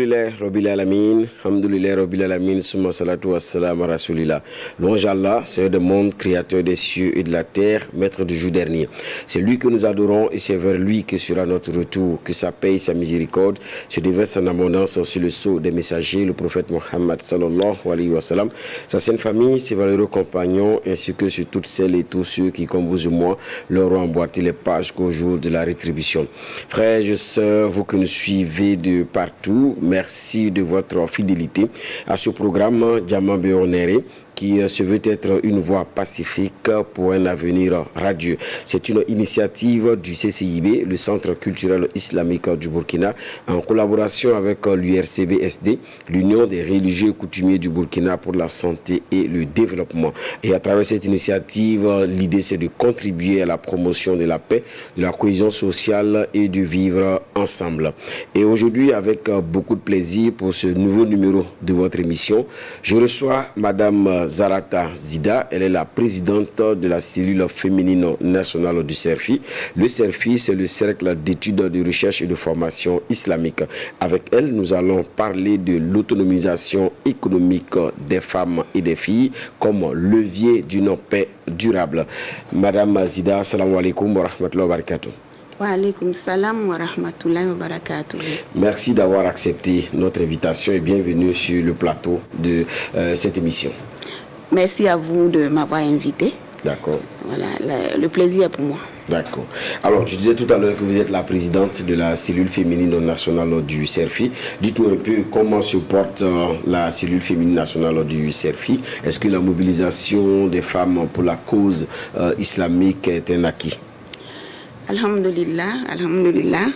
Alhamdulillah Rabbil Alamin, Alhamdulillah Rabbil Alamin, Summa salatu wassalam ala Rasulillah. Louange à Allah, Seigneur du monde, créateur des cieux et de la terre, maître du jour dernier. C'est lui que nous adorons et c'est vers lui que sera notre retour, que sa paix et sa miséricorde se déversent en abondance sur le sceau des messagers, le prophète Mohammed sallallahu alayhi wa sallam, sa sainte famille, ses valeureux compagnons, ainsi que sur toutes celles et tous ceux qui, comme vous et moi, leur ont emboîté les pas jusqu'au jour de la rétribution. Frères et sœurs, vous que nous suivez de partout, merci de votre fidélité à ce programme Diamant Béonéré qui se veut être une voie pacifique pour un avenir radieux. C'est une initiative du CCIB, le Centre culturel islamique du Burkina, en collaboration avec l'URCB-SD, l'Union des religieux et coutumiers du Burkina pour la santé et le développement. Et à travers cette initiative, l'idée c'est de contribuer à la promotion de la paix, de la cohésion sociale et de vivre ensemble. Et aujourd'hui, avec beaucoup de plaisir pour ce nouveau numéro de votre émission, je reçois Madame Zarata Zida. Elle est la présidente de la cellule féminine nationale du CERFI. Le CERFI, c'est le cercle d'études, de recherche et de formation islamique. Avec elle, nous allons parler de l'autonomisation économique des femmes et des filles comme levier d'une paix durable. Madame Zida, assalamu alaikum wa rahmatullahi wa barakatuh. Wa alaykoum salam wa rahmatullahi wa barakatuh. Merci d'avoir accepté notre invitation et bienvenue sur le plateau de cette émission. Merci à vous de m'avoir invité. D'accord. Voilà, le plaisir est pour moi. D'accord. Alors, je disais tout à l'heure que vous êtes la présidente de la cellule féminine nationale du CERFI. Dites-nous un peu comment se porte la cellule féminine nationale du CERFI. Est-ce que la mobilisation des femmes pour la cause islamique est un acquis? Alhamdulillah, alhamdulillah.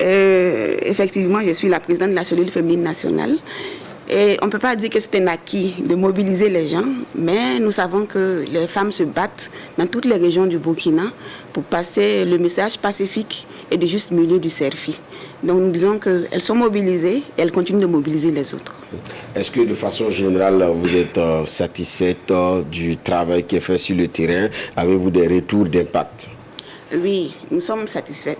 Effectivement, je suis la présidente de la cellule féminine nationale. Et on ne peut pas dire que c'est un acquis de mobiliser les gens, mais nous savons que les femmes se battent dans toutes les régions du Burkina pour passer le message pacifique et de juste milieu du CERFI. Donc nous disons qu'elles sont mobilisées et elles continuent de mobiliser les autres. Est-ce que de façon générale, vous êtes satisfaite du travail qui est fait sur le terrain? Avez-vous des retours d'impact? Oui, nous sommes satisfaites.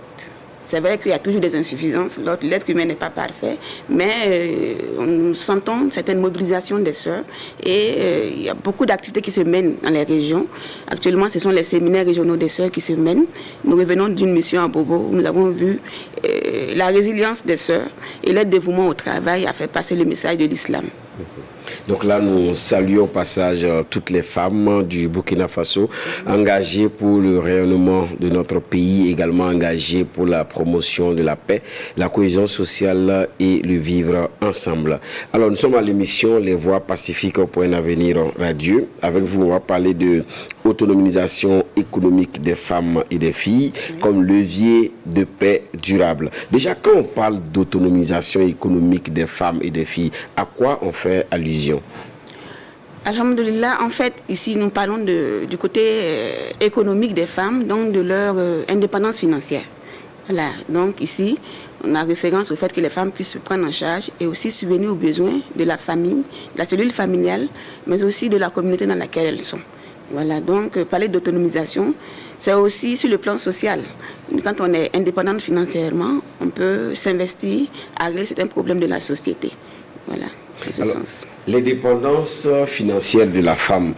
C'est vrai qu'il y a toujours des insuffisances, l'être humain n'est pas parfait, mais nous sentons certaines mobilisations des sœurs et il y a beaucoup d'activités qui se mènent dans les régions. Actuellement, ce sont les séminaires régionaux des sœurs qui se mènent. Nous revenons d'une mission à Bobo où nous avons vu la résilience des sœurs et leur dévouement au travail a fait passer le message de l'islam. Donc là, nous saluons au passage toutes les femmes du Burkina Faso engagées pour le rayonnement de notre pays, également engagées pour la promotion de la paix, la cohésion sociale et le vivre ensemble. Alors, nous sommes à l'émission Les Voix pacifiques pour un avenir radieux. Avec vous, on va parler de autonomisation économique des femmes et des filles comme levier de paix durable. Déjà, quand on parle d'autonomisation économique des femmes et des filles, à quoi on fait allusion? Alhamdulillah, en fait, ici, nous parlons du côté économique des femmes, donc de leur indépendance financière. Voilà, donc ici, on a référence au fait que les femmes puissent se prendre en charge et aussi subvenir aux besoins de la famille, de la cellule familiale, mais aussi de la communauté dans laquelle elles sont. Voilà, donc parler d'autonomisation, c'est aussi sur le plan social. Quand on est indépendante financièrement, on peut s'investir à régler certains problèmes de la société. Voilà, dans ce sens. L'indépendance financière de la femme,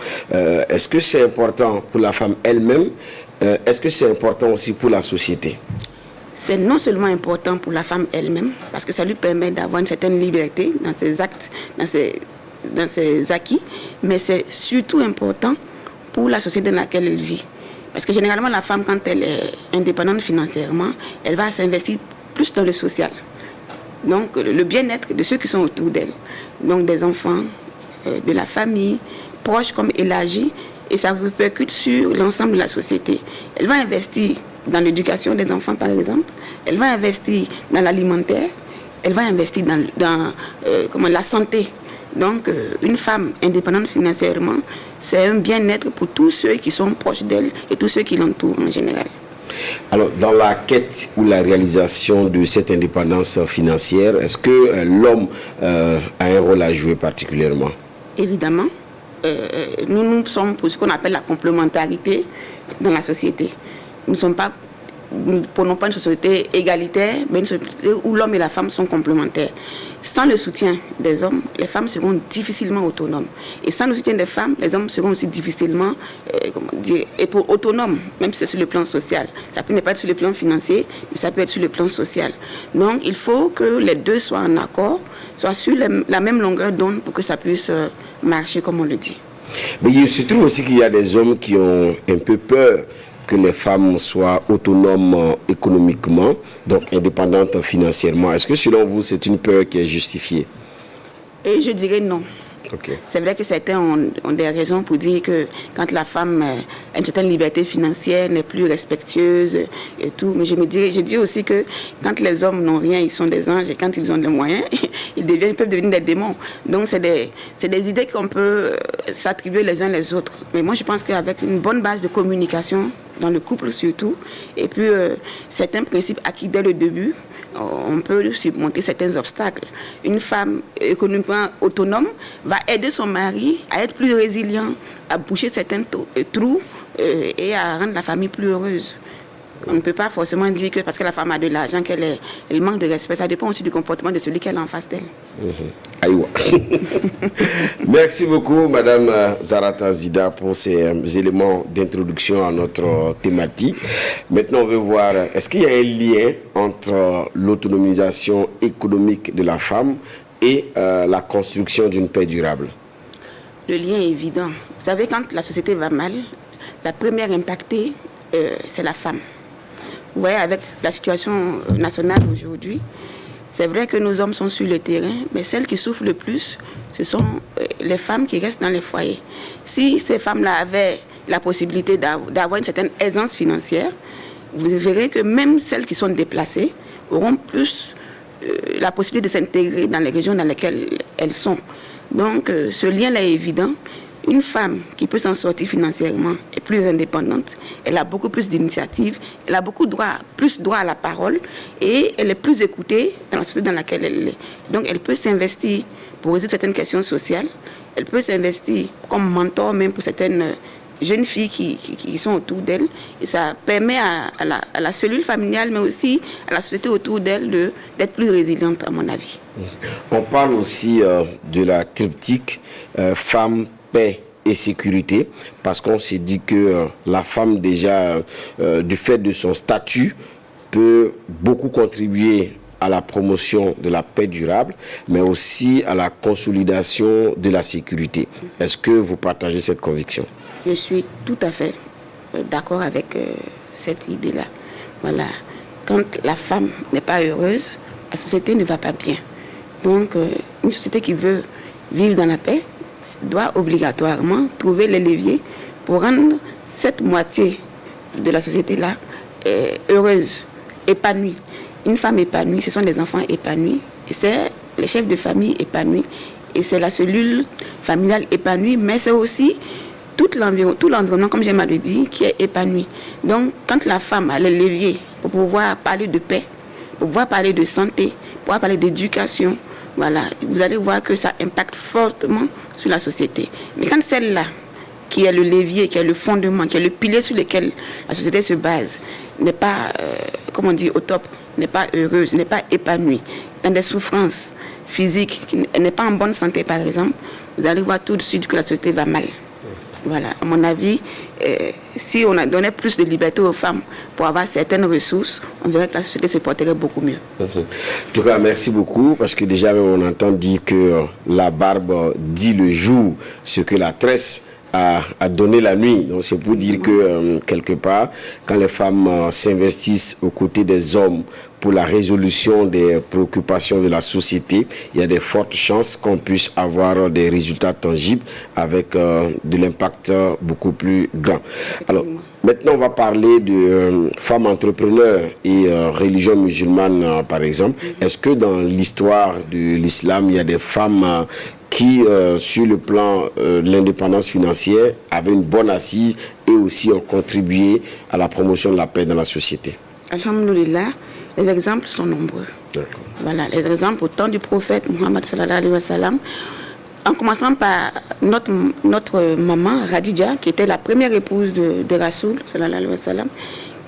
est-ce que c'est important pour la femme elle-même? Est-ce que c'est important aussi pour la société? C'est non seulement important pour la femme elle-même, parce que ça lui permet d'avoir une certaine liberté dans ses actes, dans ses acquis, mais c'est surtout important pour la société dans laquelle elle vit. Parce que généralement, la femme, quand elle est indépendante financièrement, elle va s'investir plus dans le social. Donc, le bien-être de ceux qui sont autour d'elle. Donc, des enfants, de la famille, proches comme élargis, et ça répercute sur l'ensemble de la société. Elle va investir dans l'éducation des enfants, par exemple. Elle va investir dans l'alimentaire. Elle va investir dans la santé. Donc, une femme indépendante financièrement, c'est un bien-être pour tous ceux qui sont proches d'elle et tous ceux qui l'entourent en général. Alors, dans la quête ou la réalisation de cette indépendance financière, est-ce que l'homme a un rôle à jouer particulièrement? Évidemment. Nous sommes pour ce qu'on appelle la complémentarité dans la société. Nous ne sommes pas nous ne prenons pas une société égalitaire, mais une société où l'homme et la femme sont complémentaires. Sans le soutien des hommes, les femmes seront difficilement autonomes. Et sans le soutien des femmes, les hommes seront aussi difficilement autonomes, même si c'est sur le plan social. Ça peut ne pas être sur le plan financier, mais ça peut être sur le plan social. Donc, il faut que les deux soient en accord, soient sur la même longueur d'onde pour que ça puisse marcher, comme on le dit. Mais il se trouve aussi qu'il y a des hommes qui ont un peu peur que les femmes soient autonomes économiquement, donc indépendantes financièrement. Est-ce que selon vous, c'est une peur qui est justifiée? Et je dirais non. Okay. C'est vrai que certains ont des raisons pour dire que quand la femme a une certaine liberté financière, n'est plus respectueuse et tout. Mais je dis aussi que quand les hommes n'ont rien, ils sont des anges, et quand ils ont des moyens, ils peuvent devenir des démons. Donc c'est des idées qu'on peut s'attribuer les uns les autres. Mais moi je pense qu'avec une bonne base de communication, dans le couple surtout, et puis certains principes acquis dès le début, on peut surmonter certains obstacles. Une femme économiquement autonome va aider son mari à être plus résilient, à boucher certains trous et à rendre la famille plus heureuse. On ne peut pas forcément dire que parce que la femme a de l'argent qu'elle manque de respect. Ça dépend aussi du comportement de celui qu'elle a en face d'elle. Aïwa. Merci beaucoup, Madame Zarata Zida, pour ces éléments d'introduction à notre thématique. Maintenant, on veut voir, est-ce qu'il y a un lien entre l'autonomisation économique de la femme et la construction d'une paix durable? Le lien est évident. Vous savez, quand la société va mal, la première impactée, c'est la femme. Vous voyez, avec la situation nationale aujourd'hui, c'est vrai que nos hommes sont sur le terrain, mais celles qui souffrent le plus, ce sont les femmes qui restent dans les foyers. Si ces femmes-là avaient la possibilité d'avoir une certaine aisance financière, vous verrez que même celles qui sont déplacées auront plus la possibilité de s'intégrer dans les régions dans lesquelles elles sont. Donc, ce lien-là est évident. Une femme qui peut s'en sortir financièrement est plus indépendante, elle a beaucoup plus d'initiatives, elle a plus droit à la parole et elle est plus écoutée dans la société dans laquelle elle est. Donc elle peut s'investir pour résoudre certaines questions sociales, elle peut s'investir comme mentor même pour certaines jeunes filles qui sont autour d'elle et ça permet à la cellule familiale mais aussi à la société autour d'elle d'être plus résiliente à mon avis. On parle aussi de la triptyque femme, paix et sécurité, parce qu'on s'est dit que la femme déjà, du fait de son statut, peut beaucoup contribuer à la promotion de la paix durable, mais aussi à la consolidation de la sécurité. Est-ce que vous partagez cette conviction? Je suis tout à fait d'accord avec cette idée-là. Voilà. Quand la femme n'est pas heureuse, la société ne va pas bien. Donc, une société qui veut vivre dans la paix doit obligatoirement trouver les leviers pour rendre cette moitié de la société-là heureuse, épanouie. Une femme épanouie, ce sont des enfants épanouis, et c'est les chefs de famille épanouis, et c'est la cellule familiale épanouie, mais c'est aussi tout l'environnement, comme j'aime à le dire, qui est épanoui. Donc, quand la femme a les leviers pour pouvoir parler de paix, pour pouvoir parler de santé, pour pouvoir parler d'éducation, voilà, vous allez voir que ça impacte fortement sur la société. Mais quand celle-là, qui est le levier, qui est le fondement, qui est le pilier sur lequel la société se base, n'est pas, au top, n'est pas heureuse, n'est pas épanouie, dans des souffrances physiques, n'est pas en bonne santé par exemple, vous allez voir tout de suite que la société va mal. Voilà, à mon avis, si on a donné plus de liberté aux femmes pour avoir certaines ressources, on verrait que la société se porterait beaucoup mieux. En tout cas, merci beaucoup, parce que déjà on entend dire que la barbe dit le jour ce que la tresse a donné la nuit. Donc c'est pour dire que quelque part, quand les femmes s'investissent aux côtés des hommes pour la résolution des préoccupations de la société, il y a de fortes chances qu'on puisse avoir des résultats tangibles avec de l'impact beaucoup plus grand. Alors, maintenant, on va parler de femmes entrepreneurs et religion musulmane, par exemple. Est-ce que dans l'histoire de l'islam, il y a des femmes qui, sur le plan de l'indépendance financière, avaient une bonne assise et aussi ont contribué à la promotion de la paix dans la société? Alhamdulillah, les exemples sont nombreux. D'accord. Voilà, les exemples au temps du prophète Muhammad sallallahu alayhi wa sallam, en commençant par notre maman Khadija, qui était la première épouse de Rasoul sallallahu alayhi wa sallam,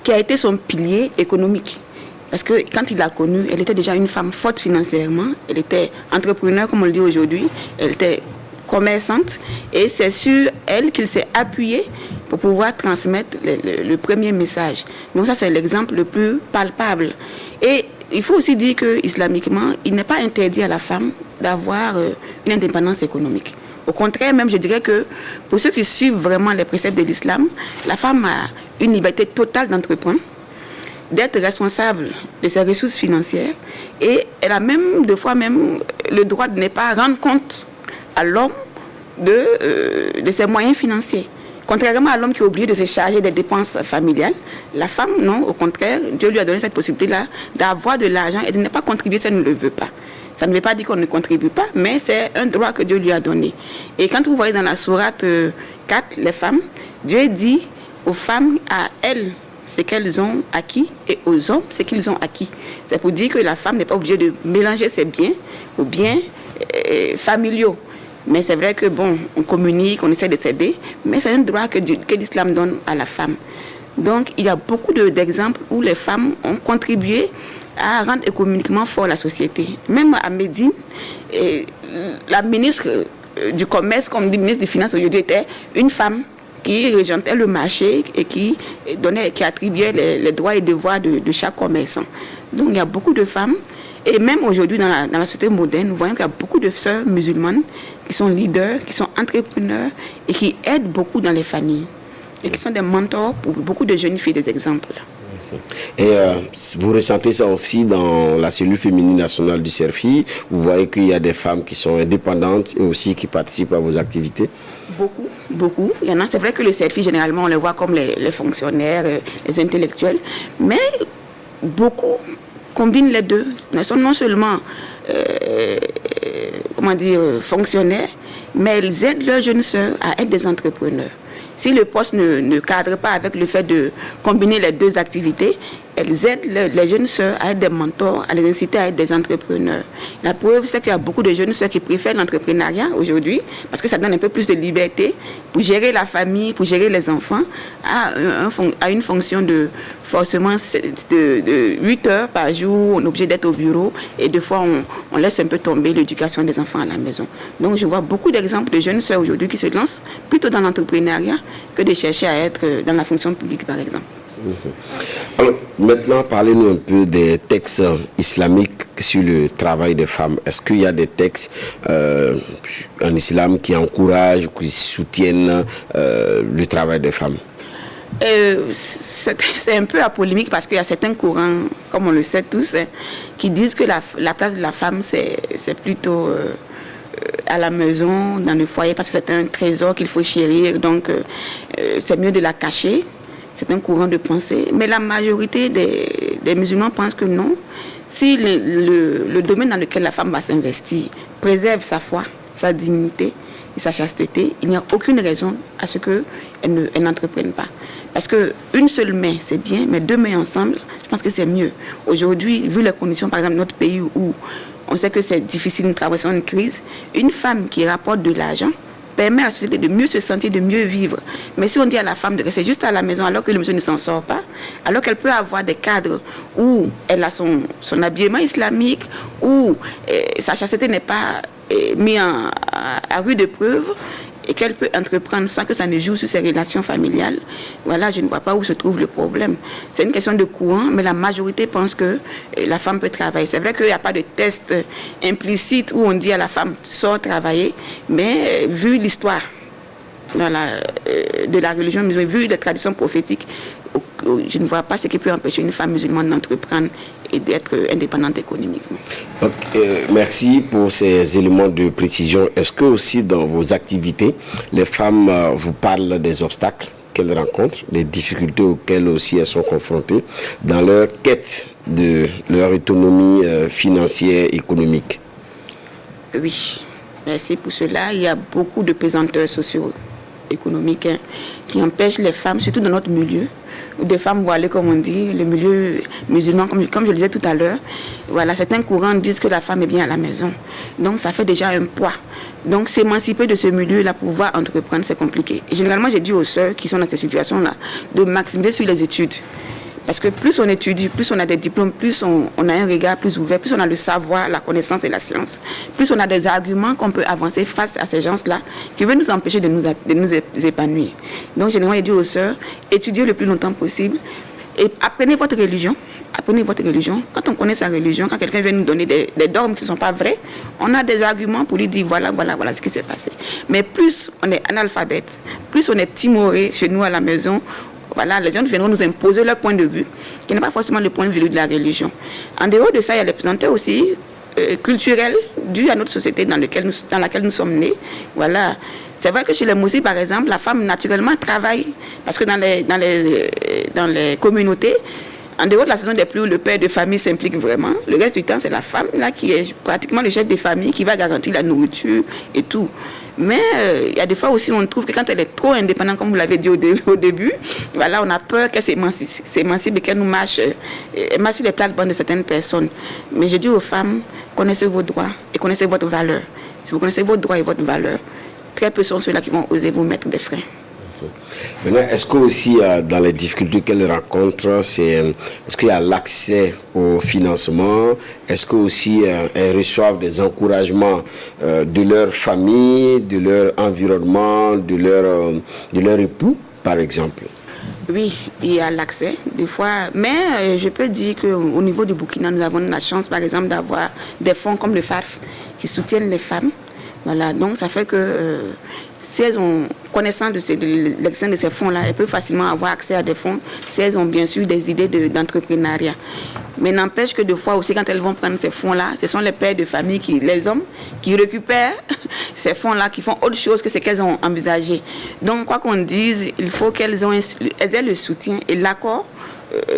qui a été son pilier économique. Parce que quand il l'a connue, elle était déjà une femme forte financièrement, elle était entrepreneur comme on le dit aujourd'hui, elle était commerçante et c'est sur elle qu'il s'est appuyé pour pouvoir transmettre le premier message. Donc ça c'est l'exemple le plus palpable. Et il faut aussi dire que islamiquement, il n'est pas interdit à la femme d'avoir une indépendance économique. Au contraire, même je dirais que pour ceux qui suivent vraiment les préceptes de l'islam, la femme a une liberté totale d'entreprendre, d'être responsable de ses ressources financières et elle a même, des fois même, le droit de ne pas rendre compte à l'homme de ses moyens financiers. Contrairement à l'homme qui est obligé de se charger des dépenses familiales, la femme, non, au contraire, Dieu lui a donné cette possibilité-là d'avoir de l'argent et de ne pas contribuer si elle ne le veut pas. Ça ne veut pas dire qu'on ne contribue pas, mais c'est un droit que Dieu lui a donné. Et quand vous voyez dans la sourate 4, les femmes, Dieu dit aux femmes, à elles, ce qu'elles ont acquis et aux hommes, ce qu'ils ont acquis. C'est pour dire que la femme n'est pas obligée de mélanger ses biens aux biens familiaux. Mais c'est vrai que, bon, on communique, on essaie de s'aider, mais c'est un droit que l'islam donne à la femme. Donc, il y a beaucoup d'exemples où les femmes ont contribué à rendre économiquement fort la société. Même à Médine, la ministre du Commerce, comme dit ministre des Finances aujourd'hui, était une femme qui régentait le marché et qui attribuait les droits et devoirs de chaque commerçant. Donc il y a beaucoup de femmes, et même aujourd'hui dans la société moderne, nous voyons qu'il y a beaucoup de sœurs musulmanes qui sont leaders, qui sont entrepreneurs et qui aident beaucoup dans les familles. Et qui sont des mentors pour beaucoup de jeunes filles, des exemples. Et vous ressentez ça aussi dans la cellule féminine nationale du CERFI. Vous voyez qu'il y a des femmes qui sont indépendantes et aussi qui participent à vos activités. Beaucoup. Il y en a, c'est vrai que le CERFI, généralement, on les voit comme les fonctionnaires, les intellectuels. Mais beaucoup combinent les deux. Elles sont non seulement fonctionnaires, mais elles aident leurs jeunes sœurs à être des entrepreneurs. Si le poste ne cadre pas avec le fait de combiner les deux activités, elles aident les jeunes sœurs à être des mentors, à les inciter à être des entrepreneurs. La preuve, c'est qu'il y a beaucoup de jeunes sœurs qui préfèrent l'entrepreneuriat aujourd'hui parce que ça donne un peu plus de liberté pour gérer la famille, pour gérer les enfants, à une fonction de forcément de 8 heures par jour, on est obligé d'être au bureau et des fois on laisse un peu tomber l'éducation des enfants à la maison. Donc je vois beaucoup d'exemples de jeunes sœurs aujourd'hui qui se lancent plutôt dans l'entrepreneuriat que de chercher à être dans la fonction publique par exemple. Alors, maintenant, parlez-nous un peu des textes islamiques sur le travail des femmes. Est-ce qu'il y a des textes en islam qui encouragent, qui soutiennent le travail des femmes? C'est un peu à polémique parce qu'il y a certains courants, comme on le sait tous, qui disent que la place de la femme, c'est plutôt à la maison, dans le foyer, parce que c'est un trésor qu'il faut chérir, donc c'est mieux de la cacher. C'est un courant de pensée. Mais la majorité des musulmans pensent que non. Si le domaine dans lequel la femme va s'investir préserve sa foi, sa dignité et sa chasteté, il n'y a aucune raison à ce qu'elle n'entreprenne pas. Parce qu'une seule main, c'est bien, mais 2 mains ensemble, je pense que c'est mieux. Aujourd'hui, vu les conditions, par exemple, de notre pays où on sait que c'est difficile, nous traversons une crise, une femme qui rapporte de l'argent permet à la société de mieux se sentir, de mieux vivre. Mais si on dit à la femme de rester juste à la maison alors que le monsieur ne s'en sort pas, alors qu'elle peut avoir des cadres où elle a son habillement islamique, où sa chasteté n'est pas mise à rude épreuve, et qu'elle peut entreprendre sans que ça ne joue sur ses relations familiales, voilà, je ne vois pas où se trouve le problème. C'est une question de courant, mais la majorité pense que la femme peut travailler. C'est vrai qu'il n'y a pas de test implicite où on dit à la femme « sors travailler », mais vu l'histoire de la religion musulmane, vu les traditions prophétiques, je ne vois pas ce qui peut empêcher une femme musulmane d'entreprendre et d'être indépendante économiquement. Merci pour ces éléments de précision. Est-ce que aussi dans vos activités, les femmes vous parlent des obstacles qu'elles rencontrent, les difficultés auxquelles aussi elles sont confrontées dans leur quête de leur autonomie financière, économique? Oui, merci pour cela. Il y a beaucoup de pesanteurs socio-économiques qui empêchent les femmes, surtout dans notre milieu, des femmes voilées, comme on dit, le milieu musulman, comme je le disais tout à l'heure. Voilà, certains courants disent que la femme est bien à la maison. Donc, ça fait déjà un poids. Donc, s'émanciper de ce milieu-là pour pouvoir entreprendre, c'est compliqué. Et généralement, j'ai dit aux sœurs qui sont dans ces situations-là de maximiser sur les études. Parce que plus on étudie, plus on a des diplômes, plus on a un regard plus ouvert, plus on a le savoir, la connaissance et la science, plus on a des arguments qu'on peut avancer face à ces gens-là qui veulent nous empêcher de nous épanouir. Donc, généralement, je dis aux sœurs, étudiez le plus longtemps possible et apprenez votre religion. Apprenez votre religion. Quand on connaît sa religion, quand quelqu'un vient nous donner des dogmes qui ne sont pas vrais, on a des arguments pour lui dire voilà ce qui s'est passé. Mais plus on est analphabète, plus on est timoré chez nous à la maison, voilà, les gens viendront nous imposer leur point de vue, qui n'est pas forcément le point de vue de la religion. En dehors de ça, il y a les pesanteurs aussi culturels dus à notre société dans laquelle nous sommes nés. Voilà. C'est vrai que chez les Moussis, par exemple, la femme naturellement travaille, parce que dans les communautés, en dehors de la saison des pluies, le père de famille s'implique vraiment. Le reste du temps, c'est la femme là qui est pratiquement le chef de famille qui va garantir la nourriture et tout. Mais il y a des fois aussi, on trouve que quand elle est trop indépendante, comme vous l'avez dit au début, voilà, on a peur qu'elle s'émancipe et qu'elle nous marche sur les plates-bandes de certaines personnes. Mais je dis aux femmes, connaissez vos droits et connaissez votre valeur. Si vous connaissez vos droits et votre valeur, très peu sont ceux-là qui vont oser vous mettre des freins. Maintenant, est-ce que aussi dans les difficultés qu'elles rencontrent, est-ce qu'il y a l'accès au financement? Est-ce que aussi elles reçoivent des encouragements de leur famille, de leur environnement, de leur époux, par exemple? Oui, il y a l'accès, des fois. Mais je peux dire qu'au niveau du Burkina, nous avons la chance, par exemple, d'avoir des fonds comme le FARF qui soutiennent les femmes. Voilà, donc ça fait que si elles ont connaissance de l'existence de ces fonds-là, elles peuvent facilement avoir accès à des fonds si elles ont bien sûr des idées d'entrepreneuriat. Mais n'empêche que des fois aussi, quand elles vont prendre ces fonds-là, ce sont les pères de famille, les hommes, qui récupèrent ces fonds-là, qui font autre chose que ce qu'elles ont envisagé. Donc, quoi qu'on dise, il faut qu'elles aient le soutien et l'accord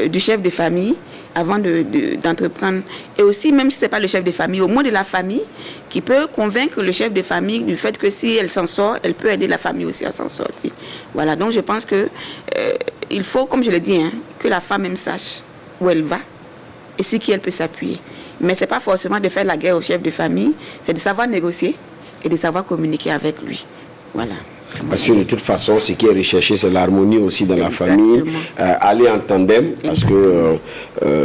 du chef de famille avant d'entreprendre. Et aussi, même si ce n'est pas le chef de famille, au moins de la famille, qui peut convaincre le chef de famille du fait que si elle s'en sort, elle peut aider la famille aussi à s'en sortir. Voilà, donc je pense que il faut, comme je l'ai dit, que la femme même sache où elle va et sur qui elle peut s'appuyer. Mais ce n'est pas forcément de faire la guerre au chef de famille, c'est de savoir négocier et de savoir communiquer avec lui. Voilà. Parce que de toute façon, ce qui est recherché, c'est l'harmonie aussi dans la famille. Aller en tandem, parce que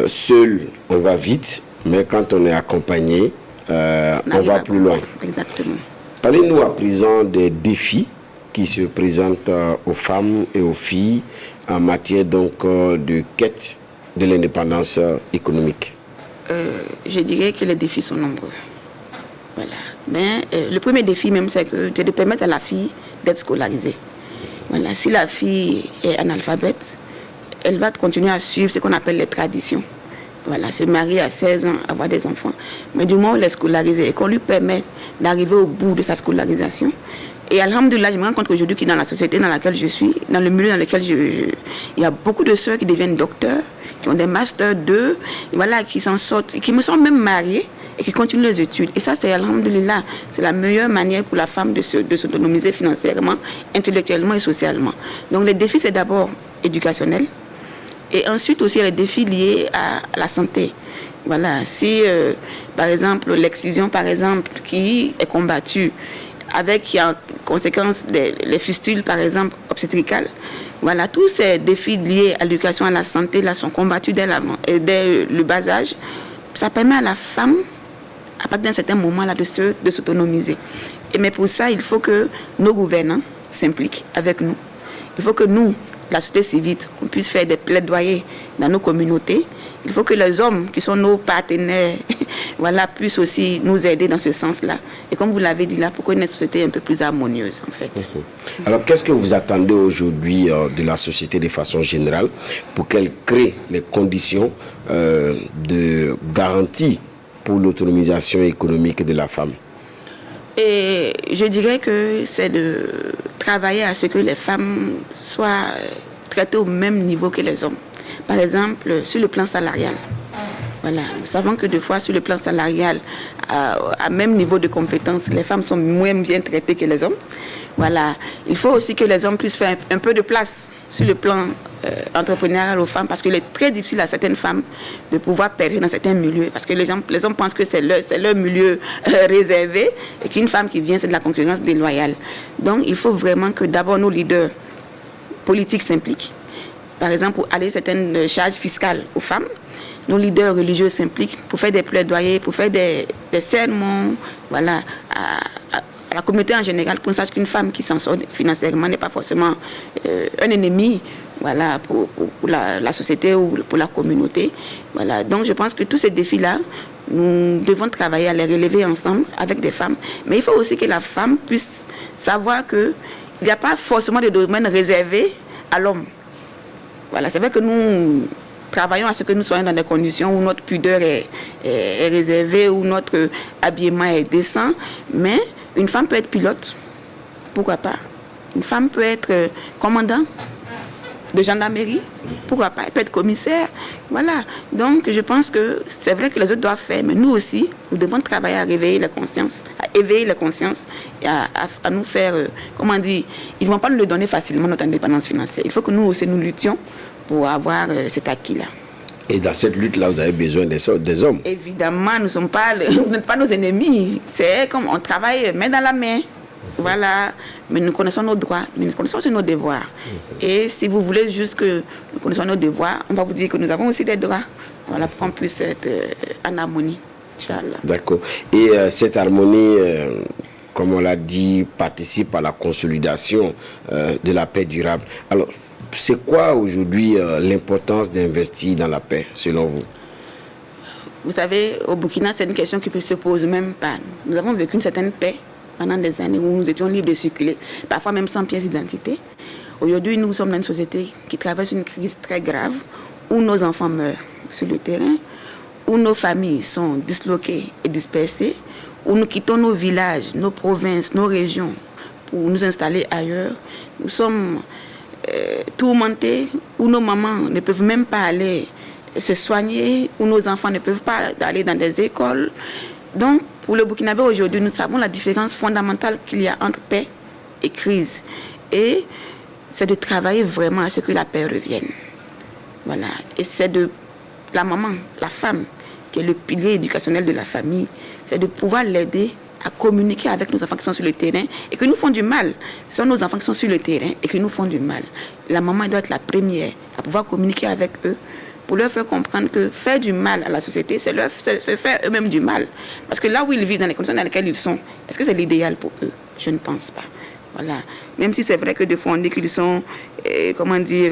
seul, on va vite, mais quand on est accompagné, on va plus loin. Exactement. Parlez-nous à présent des défis qui se présentent aux femmes et aux filles en matière donc de quête de l'indépendance économique. Je dirais que les défis sont nombreux. Voilà. Mais le premier défi même, c'est de permettre à la fille d'être scolarisée. Voilà. Si la fille est analphabète, elle va continuer à suivre ce qu'on appelle les traditions. Voilà, se marier à 16 ans, avoir des enfants. Mais du moment où elle est scolarisée et qu'on lui permet d'arriver au bout de sa scolarisation, et alhamdoulilah, je me rends compte qu'aujourd'hui, dans la société dans laquelle je suis, dans le milieu dans lequel il y a beaucoup de sœurs qui deviennent docteurs, qui ont des masters 2, et voilà, qui s'en sortent, qui me sont même mariées et qui continuent leurs études. Et ça, c'est alhamdoulilah, c'est la meilleure manière pour la femme de s'autonomiser financièrement, intellectuellement et socialement. Donc les défis, c'est d'abord éducationnel. Et ensuite aussi, il y a les défis liés à la santé. Voilà, si par exemple l'excision, par exemple, qui est combattue avec en conséquence les fistules, par exemple, obstétricales, voilà, tous ces défis liés à l'éducation, à la santé, là, sont combattus dès le bas âge. Ça permet à la femme, à partir d'un certain moment, là, de s'autonomiser. Mais pour ça, il faut que nos gouvernants s'impliquent avec nous. Il faut que nous, la société civile, on puisse faire des plaidoyers dans nos communautés. Il faut que les hommes qui sont nos partenaires voilà, puissent aussi nous aider dans ce sens-là. Et comme vous l'avez dit là, pour qu'on ait une société un peu plus harmonieuse, en fait. Alors, qu'est-ce que vous attendez aujourd'hui de la société de façon générale pour qu'elle crée les conditions de garantie pour l'autonomisation économique de la femme? Et je dirais que c'est de travailler à ce que les femmes soient traitées au même niveau que les hommes. Par exemple, sur le plan salarial. Voilà. Nous savons que des fois, sur le plan salarial, à même niveau de compétences, les femmes sont moins bien traitées que les hommes. Voilà. Il faut aussi que les hommes puissent faire un peu de place sur le plan entrepreneurial aux femmes, parce qu'il est très difficile à certaines femmes de pouvoir percer dans certains milieux, parce que les hommes pensent que c'est leur milieu réservé, et qu'une femme qui vient, c'est de la concurrence déloyale. Donc, il faut vraiment que d'abord nos leaders politiques s'impliquent. par exemple, pour alléger certaines charges fiscales aux femmes. Nos leaders religieux s'impliquent pour faire des plaidoyers, pour faire des sermons, voilà, à la communauté en général, pour qu'on sache qu'une femme qui s'en sort financièrement n'est pas forcément un ennemi, voilà, pour la société ou pour la communauté. Voilà. Donc je pense que tous ces défis-là, nous devons travailler à les relever ensemble avec des femmes. Mais il faut aussi que la femme puisse savoir qu'il n'y a pas forcément de domaine réservé à l'homme. Voilà, c'est vrai que nous travaillons à ce que nous soyons dans des conditions où notre pudeur est réservée, où notre habillement est décent, mais une femme peut être pilote, pourquoi pas. Une femme peut être commandant de gendarmerie, pourquoi pas. Elle peut être commissaire, voilà. Donc je pense que c'est vrai que les autres doivent faire, mais nous aussi, nous devons travailler à réveiller les consciences, à éveiller les consciences et à nous faire, comment dire, ils ne vont pas nous le donner facilement, notre indépendance financière. Il faut que nous aussi nous luttions pour avoir cet acquis-là. Et dans cette lutte-là, vous avez besoin des hommes. Évidemment, vous n'êtes pas nos ennemis. C'est comme on travaille main dans la main. Voilà. Mais nous connaissons nos droits, mais nous connaissons aussi nos devoirs. Et si vous voulez juste que nous connaissons nos devoirs, on va vous dire que nous avons aussi des droits. Voilà, pour qu'on puisse être en harmonie. Inch'Allah. D'accord. Et cette harmonie, comme on l'a dit, participe à la consolidation de la paix durable. Alors, c'est quoi aujourd'hui l'importance d'investir dans la paix, selon vous? Vous savez, au Burkina, c'est une question qui se pose même pas. Nous avons vécu une certaine paix pendant des années où nous étions libres de circuler, parfois même sans pièce d'identité. Aujourd'hui, nous sommes dans une société qui traverse une crise très grave, où nos enfants meurent sur le terrain, où nos familles sont disloquées et dispersées, où nous quittons nos villages, nos provinces, nos régions pour nous installer ailleurs. Nous sommes tourmentés, où nos mamans ne peuvent même pas aller se soigner, où nos enfants ne peuvent pas aller dans des écoles. Donc, pour le Burkinabé aujourd'hui, nous savons la différence fondamentale qu'il y a entre paix et crise. Et c'est de travailler vraiment à ce que la paix revienne. Voilà. Et c'est de la maman, la femme, qui est le pilier éducationnel de la famille, c'est de pouvoir l'aider à communiquer avec nos enfants qui sont sur le terrain et qui nous font du mal. Ce sont nos enfants qui sont sur le terrain et qui nous font du mal. La maman doit être la première à pouvoir communiquer avec eux pour leur faire comprendre que faire du mal à la société, c'est se faire eux-mêmes du mal. Parce que là où ils vivent, dans les conditions dans lesquelles ils sont, est-ce que c'est l'idéal pour eux? Je ne pense pas. Voilà. Même si c'est vrai que de fois on dit qu'ils sont, comment dire,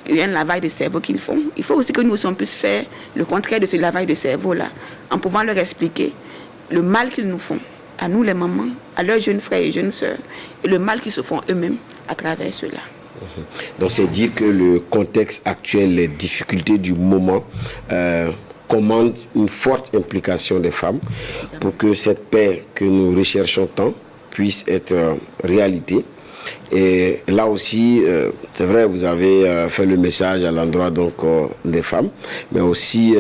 il y a un lavage de cerveau qu'ils font, il faut aussi que nous aussi on puisse faire le contraire de ce lavage de cerveau-là, en pouvant leur expliquer le mal qu'ils nous font, à nous les mamans, à leurs jeunes frères et jeunes sœurs, et le mal qu'ils se font eux-mêmes à travers cela. Donc c'est dire que le contexte actuel, les difficultés du moment commandent une forte implication des femmes pour que cette paix que nous recherchons tant puisse être réalité. Et là aussi, c'est vrai, vous avez fait le message à l'endroit donc des femmes, mais aussi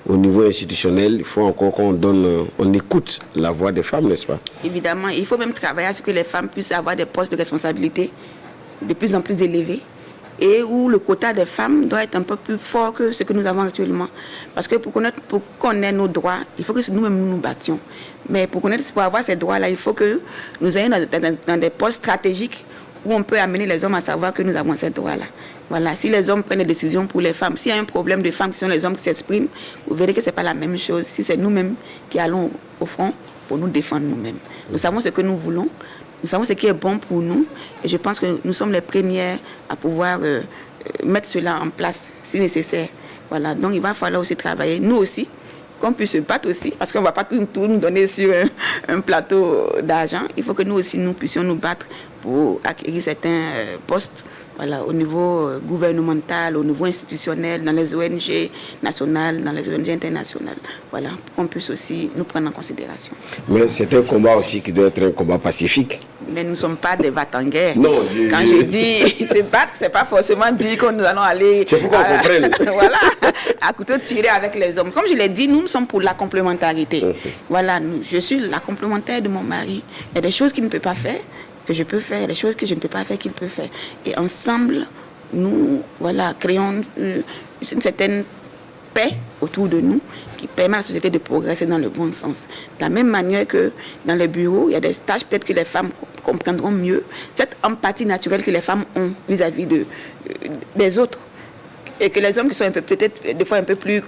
au niveau institutionnel, il faut encore on écoute la voix des femmes, n'est-ce pas? Évidemment, il faut même travailler à ce que les femmes puissent avoir des postes de responsabilité de plus en plus élevés et où le quota des femmes doit être un peu plus fort que ce que nous avons actuellement. Parce que pour qu'on ait nos droits, il faut que nous-mêmes nous battions. Mais pour avoir ces droits-là, il faut que nous ayons dans des postes stratégiques où on peut amener les hommes à savoir que nous avons ces droits-là. Voilà, si les hommes prennent des décisions pour les femmes, s'il y a un problème de femmes qui sont les hommes qui s'expriment, vous verrez que ce n'est pas la même chose si c'est nous-mêmes qui allons au front pour nous défendre nous-mêmes. Nous savons ce que nous voulons. Nous savons ce qui est bon pour nous et je pense que nous sommes les premières à pouvoir mettre cela en place si nécessaire. Voilà, donc il va falloir aussi travailler, nous aussi, qu'on puisse se battre aussi, parce qu'on ne va pas tout nous donner sur un plateau d'argent. Il faut que nous aussi, nous puissions nous battre pour acquérir certains postes, voilà, au niveau gouvernemental, au niveau institutionnel, dans les ONG nationales, dans les ONG internationales. Voilà, pour qu'on puisse aussi nous prendre en considération. Mais c'est un combat aussi qui doit être un combat pacifique. Mais nous ne sommes pas des battants-guerres. Non, quand je dis se battre, ce n'est pas forcément dire que nous allons aller... C'est pour qu'on comprenne. Voilà, à couteau tiré avec les hommes. Comme je l'ai dit, nous sommes pour la complémentarité. Voilà, je suis la complémentaire de mon mari. Il y a des choses qu'il ne peut pas faire, que je peux faire, des choses que je ne peux pas faire, qu'il peut faire. Et ensemble, nous, voilà, créons une certaine paix autour de nous qui permet à la société de progresser dans le bon sens. De la même manière que dans les bureaux, il y a des tâches peut-être que les femmes comprendront mieux, cette empathie naturelle que les femmes ont vis-à-vis des autres. et que les hommes qui sont peut-être des fois un peu plus,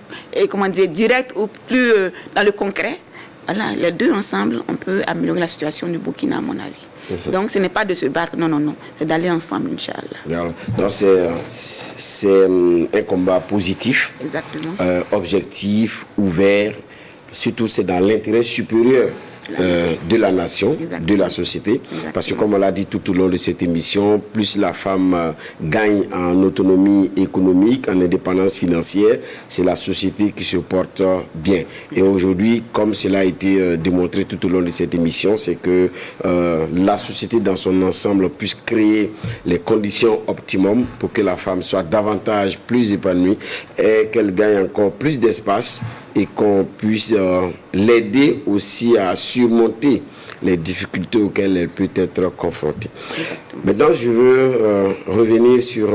comment dire, directs ou plus dans le concret, voilà, les deux ensemble, on peut améliorer la situation du Burkina, à mon avis. Donc, ce n'est pas de se battre, non, c'est d'aller ensemble, Inch'Allah. Donc, c'est un combat positif, objectif, ouvert, surtout c'est dans l'intérêt supérieur de la nation, de la société. Parce que comme on l'a dit tout au long de cette émission, plus la femme gagne en autonomie économique, en indépendance financière, c'est la société qui se porte bien. Et aujourd'hui, comme cela a été démontré tout au long de cette émission, c'est que la société dans son ensemble puisse créer les conditions optimum pour que la femme soit davantage plus épanouie et qu'elle gagne encore plus d'espace et qu'on puisse l'aider aussi à surmonter les difficultés auxquelles elle peut être confrontée. Maintenant, je veux revenir sur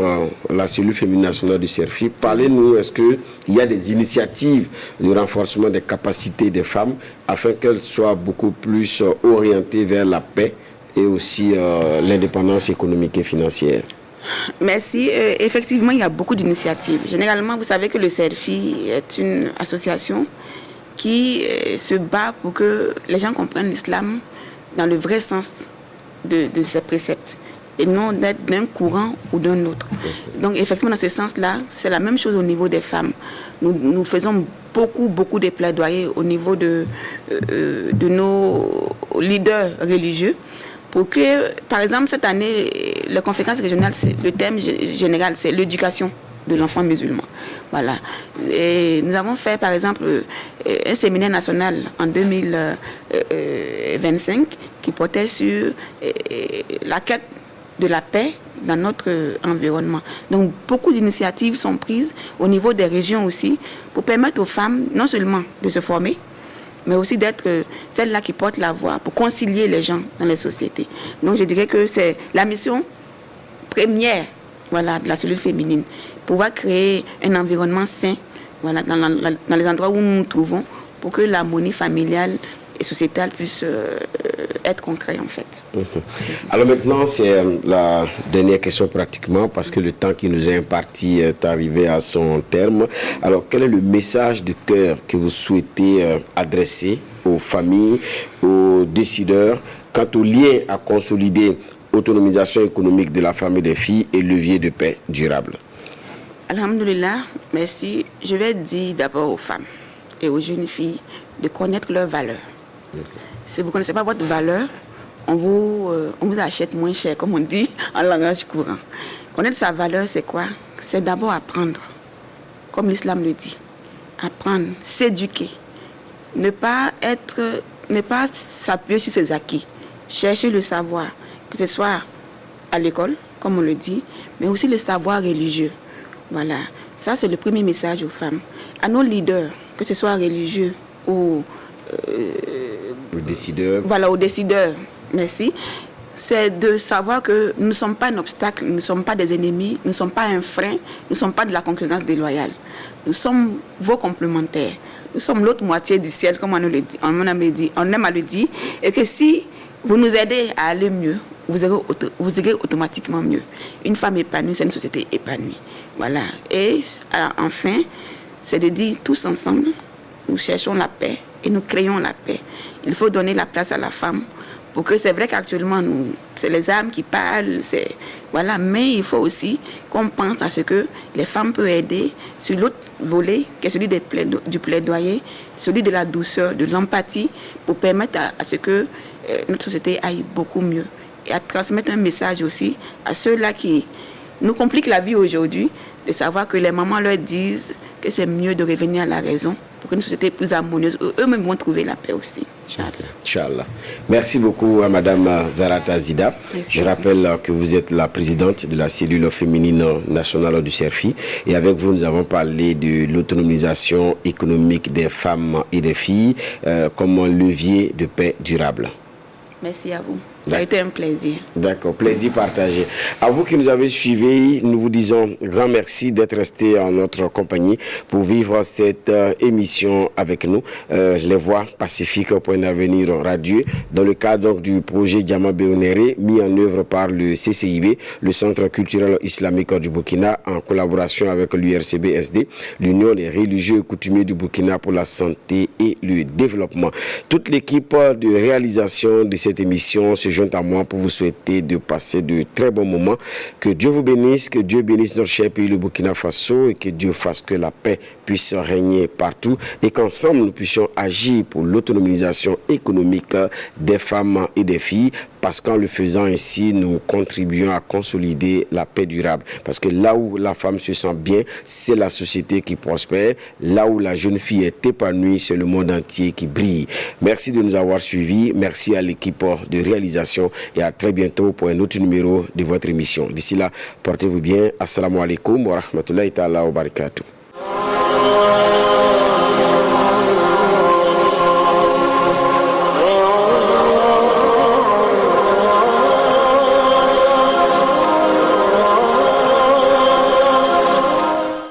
la cellule féminine nationale du CERFI. Parlez-nous, est-ce qu'il y a des initiatives de renforcement des capacités des femmes afin qu'elles soient beaucoup plus orientées vers la paix et aussi l'indépendance économique et financière? Merci. Effectivement, il y a beaucoup d'initiatives. Généralement, vous savez que le CERFI est une association qui se bat pour que les gens comprennent l'islam dans le vrai sens de ses préceptes et non d'être d'un courant ou d'un autre. Donc, effectivement, dans ce sens-là, c'est la même chose au niveau des femmes. Nous faisons beaucoup de plaidoyers au niveau de nos leaders religieux pour que, par exemple, cette année, la conférence régionale, le thème général, c'est l'éducation de l'enfant musulman. Voilà. Et nous avons fait, par exemple, un séminaire national en 2025 qui portait sur la quête de la paix dans notre environnement. Donc, beaucoup d'initiatives sont prises au niveau des régions aussi pour permettre aux femmes non seulement de se former, mais aussi d'être celle-là qui porte la voix pour concilier les gens dans les sociétés. Donc, je dirais que c'est la mission première, voilà, de la cellule féminine, pouvoir créer un environnement sain, voilà, dans les endroits où nous nous trouvons, pour que l'harmonie familiale et sociétale puisse être concrète, en fait. Alors maintenant, c'est la dernière question pratiquement, parce que le temps qui nous est imparti est arrivé à son terme. Alors, quel est le message de cœur que vous souhaitez adresser aux familles, aux décideurs, quant au lien à consolider autonomisation économique de la femme et des filles et levier de paix durable? Alhamdoulilah, merci. Je vais dire d'abord aux femmes et aux jeunes filles de connaître leurs valeurs. Si vous ne connaissez pas votre valeur, on vous achète moins cher, comme on dit en langage courant. Connaître sa valeur, c'est quoi? C'est d'abord apprendre, comme l'islam le dit. Apprendre, s'éduquer. Ne pas s'appuyer sur ses acquis. Chercher le savoir, que ce soit à l'école, comme on le dit, mais aussi le savoir religieux. Voilà, ça c'est le premier message aux femmes. À nos leaders, que ce soit religieux ou aux décideurs. Voilà, aux décideurs, merci. C'est de savoir que nous ne sommes pas un obstacle, nous ne sommes pas des ennemis, nous ne sommes pas un frein, nous ne sommes pas de la concurrence déloyale. Nous sommes vos complémentaires. Nous sommes l'autre moitié du ciel, comme on aime à le dire, et que si vous nous aidez à aller mieux, vous irez automatiquement mieux. Une femme épanouie, c'est une société épanouie. Voilà. Et enfin, c'est de dire tous ensemble, nous cherchons la paix et nous créons la paix. Il faut donner la place à la femme pour que, c'est vrai qu'actuellement, c'est les armes qui parlent, voilà, mais il faut aussi qu'on pense à ce que les femmes peuvent aider sur l'autre volet, qui est celui du plaidoyer, celui de la douceur, de l'empathie, pour permettre à ce que notre société aille beaucoup mieux. Et à transmettre un message aussi à ceux-là qui nous compliquent la vie aujourd'hui, de savoir que les mamans leur disent que c'est mieux de revenir à la raison pour qu'une société plus harmonieuse, eux-mêmes vont trouver la paix aussi. Inch'Allah. Merci beaucoup à Madame Zarata Zida. Je rappelle que vous êtes la présidente de la cellule féminine nationale du CERFI. Et avec vous, nous avons parlé de l'autonomisation économique des femmes et des filles comme un levier de paix durable. Merci à vous. Ça a été un plaisir. D'accord, plaisir partagé. À vous qui nous avez suivis, nous vous disons grand merci d'être restés en notre compagnie pour vivre cette émission avec nous. Les Voix Pacifiques pour un avenir radieux, dans le cadre donc, du projet Diamant Béonéré, mis en œuvre par le CCIB, le Centre culturel islamique du Burkina, en collaboration avec l'URCB-SD, l'Union des religieux et coutumiers du Burkina pour la santé et le développement. Toute l'équipe de réalisation de cette émission se joint à moi pour vous souhaiter de passer de très bons moments. Que Dieu vous bénisse, que Dieu bénisse notre cher pays, le Burkina Faso, et que Dieu fasse que la paix puisse régner partout et qu'ensemble nous puissions agir pour l'autonomisation économique des femmes et des filles, parce qu'en le faisant ainsi, nous contribuons à consolider la paix durable. Parce que là où la femme se sent bien, c'est la société qui prospère. Là où la jeune fille est épanouie, c'est le monde entier qui brille. Merci de nous avoir suivis. Merci à l'équipe de réalisation et à très bientôt pour un autre numéro de votre émission. D'ici là, portez-vous bien. Assalamu alaikum wa rahmatullahi ta'ala wa barakatuh.